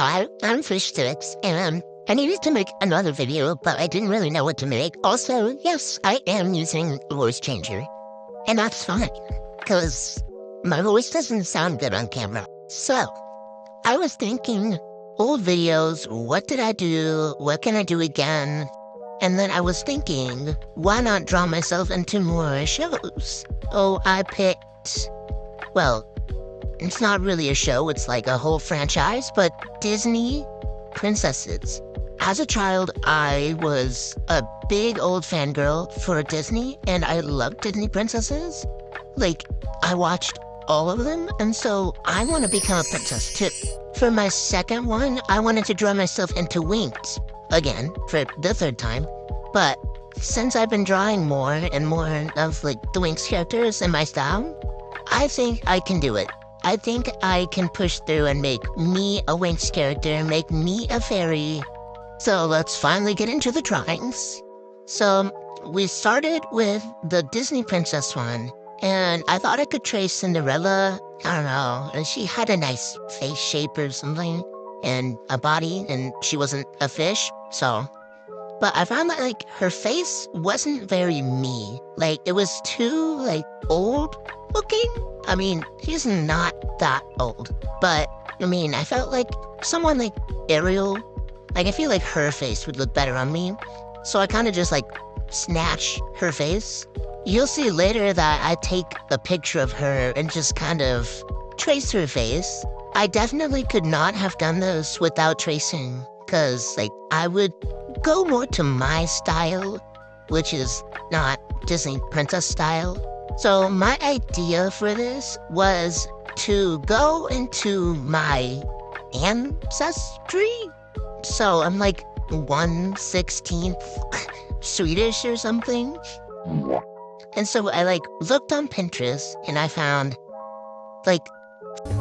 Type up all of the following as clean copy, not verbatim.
Hi, I'm Fish Sticks, and I needed to make another video, but I didn't really know what to make. Also, yes, I am using a voice changer, and that's fine, because my voice doesn't sound good on camera. So, I was thinking, old videos, what did I do? What can I do again? And then I was thinking, why not draw myself into more shows? So I picked, well, it's not really a show, it's like a whole franchise, but Disney princesses. As a child, I was a big old fangirl for Disney, and I loved Disney princesses. Like, I watched all of them, and so I want to become a princess too. For my second one, I wanted to draw myself into Winx, again, for the third time. But since I've been drawing more and more of like the Winx characters in my style, I think I can do it. I think I can push through and make me a Winx character, make me a fairy. So let's finally get into the drawings. So we started with the Disney princess one, and I thought I could trace Cinderella. I don't know, and she had a nice face shape or something, and a body, and she wasn't a fish, so. But I found that, like, her face wasn't very me. Like, it was too, like, old looking. I mean, she's not that old, but, I mean, I felt like someone like Ariel, like, I feel like her face would look better on me, so I kind of just, like, snatch her face. You'll see later that I take a picture of her and just kind of trace her face. I definitely could not have done this without tracing, because, like, I would go more to my style, which is not Disney princess style. So my idea for this was to go into my ancestry. So I'm like 1/16th Swedish or something. And so I like looked on Pinterest and I found like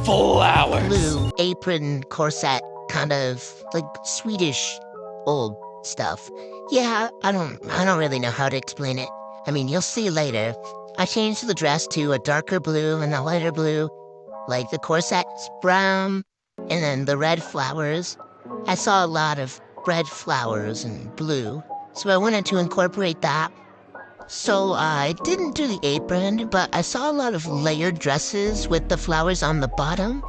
flowers, blue apron corset, kind of like Swedish old stuff. Yeah, I don't really know how to explain it. I mean, you'll see later. I changed the dress to a darker blue and a lighter blue. Like the corset's brown, and then the red flowers. I saw a lot of red flowers and blue, so I wanted to incorporate that. So I didn't do the apron, but I saw a lot of layered dresses with the flowers on the bottom.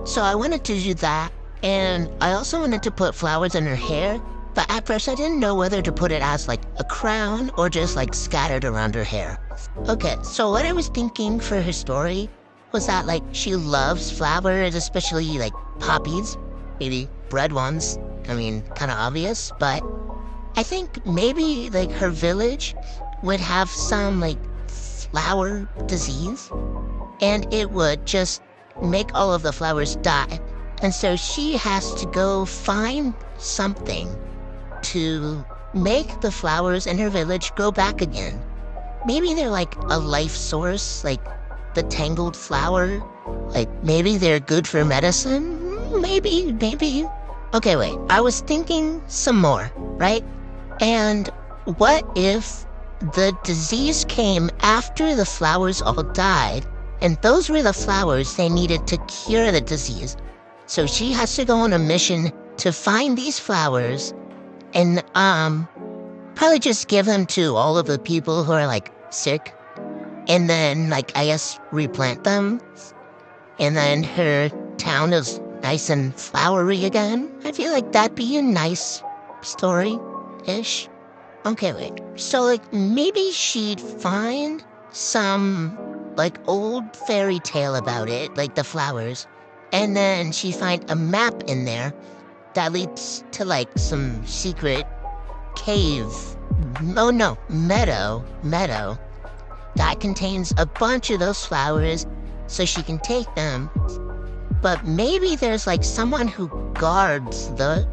So I wanted to do that, and I also wanted to put flowers in her hair, but at first I didn't know whether to put it as like a crown or just like scattered around her hair. Okay, so what I was thinking for her story was that like she loves flowers, especially like poppies, maybe red ones. I mean, kind of obvious, but I think maybe like her village would have some like flower disease, and it would just make all of the flowers die. And so she has to go find something to make the flowers in her village grow back again. Maybe they're like a life source, like the tangled flower. Like maybe they're good for medicine? Maybe. Okay, wait, I was thinking some more, right? And what if the disease came after the flowers all died, and those were the flowers they needed to cure the disease? So she has to go on a mission to find these flowers and probably just give them to all of the people who are like sick, and then like I guess replant them, and then her town is nice and flowery again. I feel like that'd be a nice story-ish. Okay, wait. So like maybe she'd find some like old fairy tale about it, like the flowers, and then she'd find a map in there that leads to like some secret cave. Oh no, meadow that contains a bunch of those flowers, so she can take them. But maybe there's like someone who guards the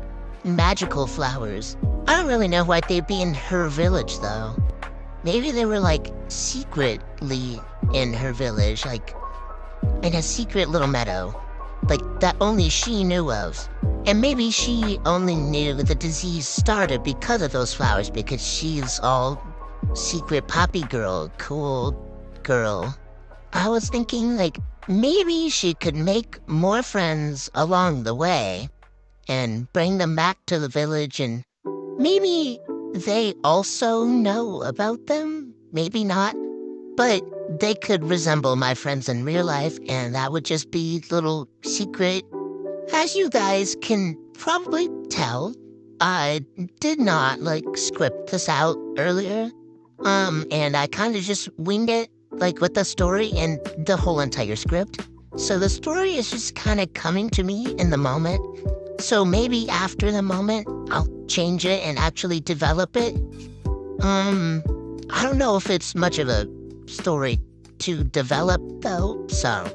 magical flowers. I don't really know why they'd be in her village though. Maybe they were like secretly in her village, like in a secret little meadow, like that only she knew of. And maybe she only knew the disease started because of those flowers, because she's all secret poppy girl, cool girl. I was thinking like maybe she could make more friends along the way, and bring them back to the village, and maybe they also know about them, maybe not, but they could resemble my friends in real life, and that would just be little secret. As you guys can probably tell, I did not script this out earlier. And I kind of just winged it with the story and the whole entire script. So the story is just kind of coming to me in the moment. So maybe after the moment, I'll change it and actually develop it. I don't know if it's much of a story to develop though, so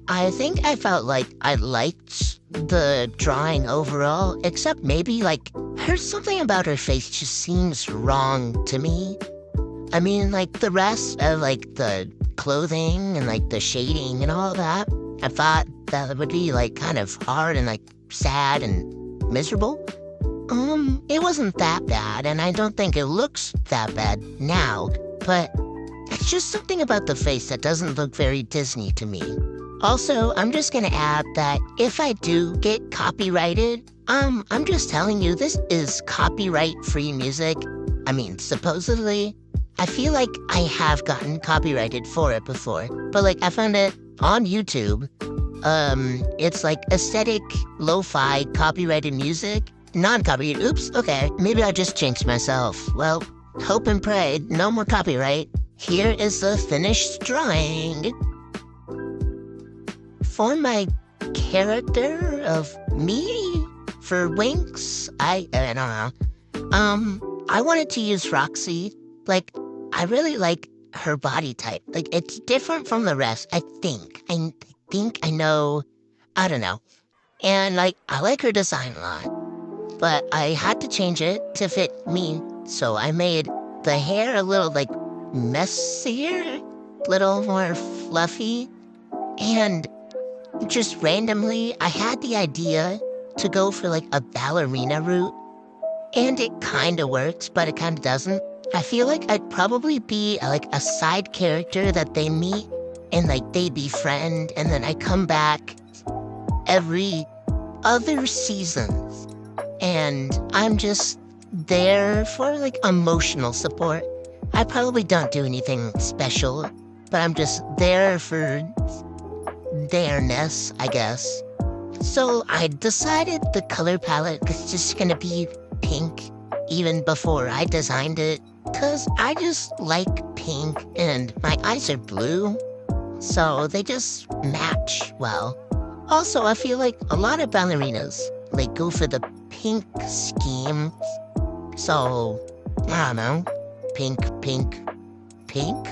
I think I felt like I liked the drawing overall, except maybe there's something about her face just seems wrong to me. I mean, the rest of the clothing and the shading and all that, I thought that would be kind of hard and sad and miserable. It wasn't that bad, and I don't think it looks that bad now, but it's just something about the face that doesn't look very Disney to me. Also, I'm just gonna add that if I do get copyrighted, I'm just telling you, this is copyright-free music. I mean, supposedly. I feel like I have gotten copyrighted for it before, but I found it on YouTube. It's aesthetic, lo-fi, copyrighted music. Non-copyrighted, oops, okay. Maybe I just jinxed myself. Well, hope and pray, no more copyright. Here is the finished drawing. For my character of me, for Winx, I don't know. I wanted to use Roxy. I really like her body type. It's different from the rest, I think. I think I know, I don't know. And, I like her design a lot. But I had to change it to fit me, so I made the hair a little, messier, little more fluffy, and just randomly, I had the idea to go for a ballerina route, and it kind of works, but it kind of doesn't. I feel like I'd probably be a side character that they meet and they befriend, and then I come back every other season, and I'm just there for emotional support. I probably don't do anything special, but I'm just there for there-ness, I guess. So I decided the color palette was just gonna be pink even before I designed it, because I just like pink and my eyes are blue, so they just match well. Also, I feel like a lot of ballerinas go for the pink scheme, so I don't know, pink, pink, pink.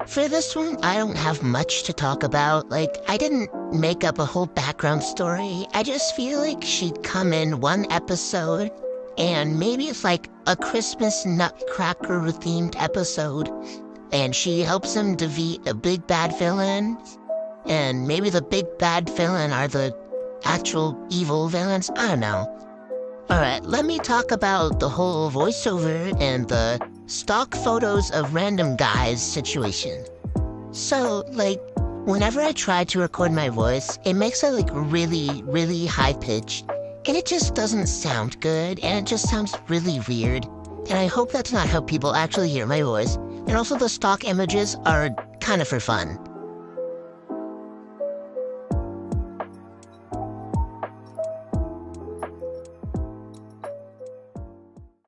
For this one, I don't have much to talk about. I didn't make up a whole background story. I just feel like she'd come in one episode, and maybe it's a Christmas Nutcracker-themed episode, and she helps him defeat a big bad villain, and maybe the big bad villain are the actual evil villains. I don't know. Alright, let me talk about the whole voiceover and the stock photos of random guys situation. So, whenever I try to record my voice, it makes it really, really high-pitched, and it just doesn't sound good, and it just sounds really weird. And I hope that's not how people actually hear my voice. And also the stock images are kind of for fun.